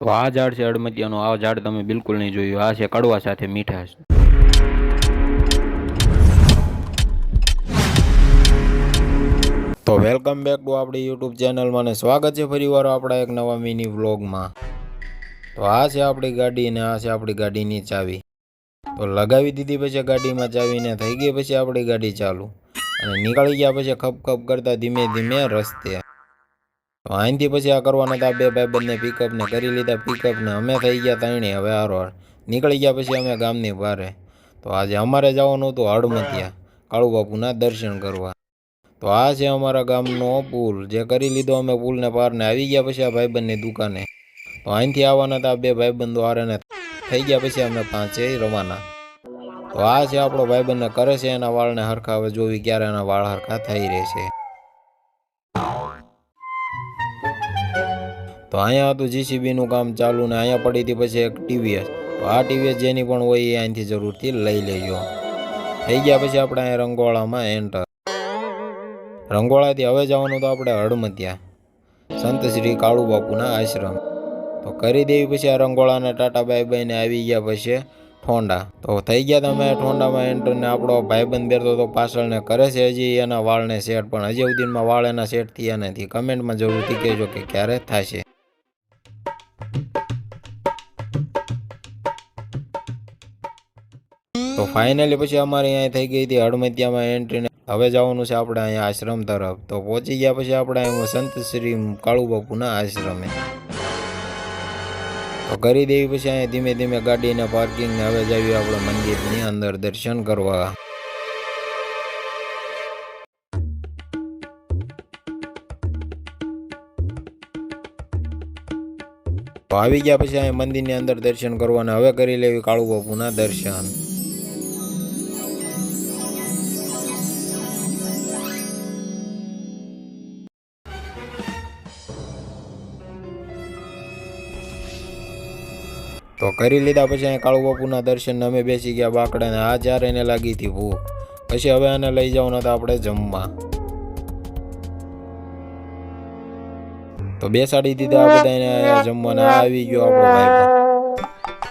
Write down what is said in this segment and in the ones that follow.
તો આ ઝાડ છે અડમતિયાનું. આ ઝાડ તમે બિલકુલ નહીં જોયું. આ છે કડવા સાથે મીઠાશ. તો વેલકમ બેક ટુ આપણી યુટ્યુબ ચેનલમાં અને સ્વાગત છે ફરીવાર આપણા એક નવા મિની વ્લોગમાં. તો આ છે આપણી ગાડી અને આ છે આપણી ગાડીની ચાવી. તો લગાવી દીધી પછી ગાડીમાં ચાવીને થઈ ગઈ પછી આપણી ગાડી ચાલુ અને નીકળી ગયા પછી ખપ ખપ કરતા ધીમે ધીમે રસ્તે. તો અહીંથી પછી આ કરવાના હતા બે ભાઈબંધને પિકઅપને કરી લીધા પિકઅપને અમે થઈ ગયા ત્રણે. હવે હારવાર નીકળી ગયા પછી અમે ગામની બહારે. તો આજે અમારે જવાનું હતું હળમતિયા કાળુ બાપુના દર્શન કરવા. તો આ છે અમારા ગામનો પુલ જે કરી લીધો અમે પુલને પારને આવી ગયા પછી આ ભાઈબંધની દુકાને. તો અહીંથી આવવાના હતા બે ભાઈબંધો હારેને થઈ ગયા પછી અમે પાંચે રવાના. તો આ છે આપણો ભાઈબંધને કરે છે એના વાળને હરખા. હવે જોવી ક્યારે એના વાળ હરખા થઈ રહેશે. તો અહીંયા હતું જીસીબીનું કામ ચાલુ ને અહીંયા પડી હતી પછી એક ટીવીએસ. તો આ ટીવીએસ જેની પણ હોય એ અહીંથી જરૂરથી લઈ લેજો. થઈ ગયા પછી આપણે અહીંયા રંગોળામાં એન્ટર. રંગોળાથી હવે જવાનું તો આપણે હળમતિયા સંત શ્રી કાળુ બાપુના આશ્રમ. તો કરી દેવી પછી આ રંગોળાને ટાટા બાય બાઈને આવી ગયા પછી ઠોંડા. તો થઈ ગયા તમે ઠોંડામાં એન્ટર ને આપણો ભાઈબંધ બેરતો તો પાછળ ને કરે છે હજી એના વાળને સેટ, પણ હજી સુધીમાં વાળ એના સેટ થયા નથી. કમેન્ટમાં જરૂરથી કહેજો કે ક્યારે થશે. તો ફાઇનલી પછી અમારે અહીંયા થઈ ગઈ હતી હળમતિયામાં એન્ટ્રીને હવે જવાનું છે આપણે અહીંયા આશ્રમ તરફ. તો પહોંચી ગયા પછી આપણે અહીંયા સંત શ્રી કાળુ બાપુના આશ્રમે. તો કરી દેવી પછી અહીંયા ધીમે ધીમે ગાડીને પાર્કિંગને હવે જઈએ આપણે મંદિરની અંદર દર્શન કરવા. તો આવી ગયા પછી અહીંયા મંદિરની અંદર દર્શન કરવાના હવે કરી લેવી કાળુ બાપુના દર્શન. તો કરી લીધા પછી અહીં કાળુ બાપુના દર્શન અમે બેસી ગયા બાકડાને. આ ચાર એને લાગી હતી ભૂખ. પછી હવે આને લઈ જવાના હતા આપણે જમવા. તો બેસાડી દીધા આ બધાને જમવાના. આવી ગયો આપણો ભાઈ.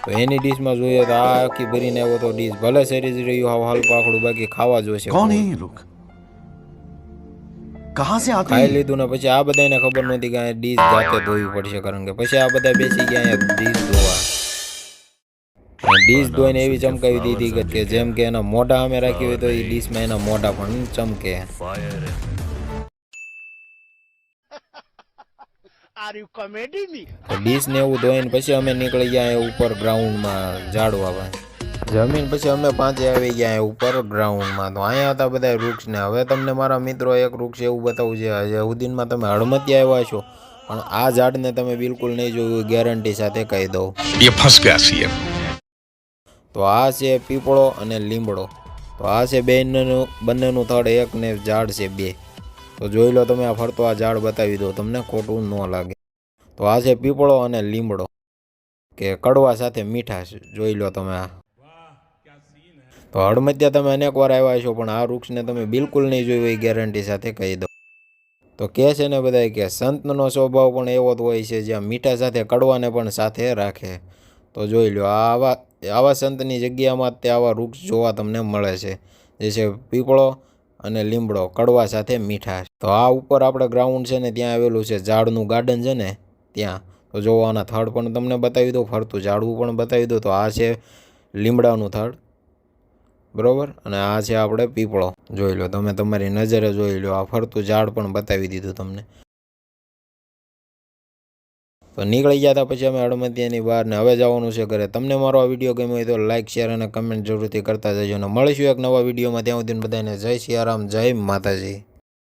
તો એની ડીશમાં જોઈએ તો આ આખી ભરીને આવ્યો તો ડીશ. ભલે શરીર રહ્યું હાવ હલપાખડું, બાકી ખાવા જોશે. ખાઈ લીધું ને પછી આ બધાને ખબર નહોતી કે આ ડીશ જાતે ધોવી પડશે, કારણ કે પછી આ બધા બેસી ગયા અહીંયા ડીશ ધોવા. ડીશ ધોઈને એવી ચમકાવી દીધી કે જેમ કે એના મોઢા અમે રાખ્યું હોય તો એ ડીશમાં એના મોઢા પણ ચમકે. ડીશ ને એવું ધોઈને પછી અમે નીકળી ગયા ઉપર ગ્રાઉન્ડમાં ઝાડવા. જમીન પછી અમે પાંચે આવી ગયા ઉપર ગ્રાઉન્ડમાં. તો અહીંયા હતા બધા વૃક્ષ ને. હવે તમને મારા મિત્રો એક વૃક્ષ એવું બતાવું છે. હજી સુધીમાં તમે હળમતિયા આવ્યા છો પણ આ ઝાડને તમે બિલકુલ નહીં જોયું, ગેરંટી સાથે કહી દઉં. તો આ છે પીપળો અને લીમડો. તો આ છે બંનેનું થડ એક ને ઝાડ છે બે. તો જોઈ લો તમે. આ ફરતો આ ઝાડ બતાવી દો તમને ખોટું ન લાગે. તો આ છે પીપળો અને લીમડો કે કડવા સાથે મીઠાશ. જોઈ લો તમે. આ તો હળમતિયા તમે અનેક વાર આવ્યા છો પણ આ વૃક્ષને તમે બિલકુલ નહીં જોયું એ ગેરંટી સાથે કહી દો. તો કહે છે ને બધા કે સંતનો સ્વભાવ પણ એવો જ હોય છે જ્યાં મીઠા સાથે કડવાને પણ સાથે રાખે. તો જોઈ લો આવા સંતની જગ્યામાં તે આવા વૃક્ષ જોવા તમને મળે છે, જે છે પીપળો અને લીમડો કડવા સાથે મીઠાશ. તો આ ઉપર આપણે ગ્રાઉન્ડ છે ને ત્યાં આવેલું છે ઝાડનું ગાર્ડન છે ને ત્યાં. તો જોવાના થડ પણ તમને બતાવી દો, ફરતું ઝાડવું પણ બતાવી દો. તો આ છે લીમડાનું થડ બરોબર, અને આ છે આપણે પીપળો. જોઈ લો તમે તમારી નજરે જોઈ લો. આ ફરતું ઝાડ પણ બતાવી દીધું તમને. તો નીકળી ગયા હતા પછી અમે હળમતિયાની બહાર ને હવે જવાનું છે ઘરે. તમને મારો આ વિડીયો ગમ્યો હોય તો લાઇક શેર અને કમેન્ટ જરૂરથી કરતા જજો. અને મળીશું એક નવા વિડીયોમાં. ત્યાં સુધી બધાને જય સિયારામ, જય માતાજી.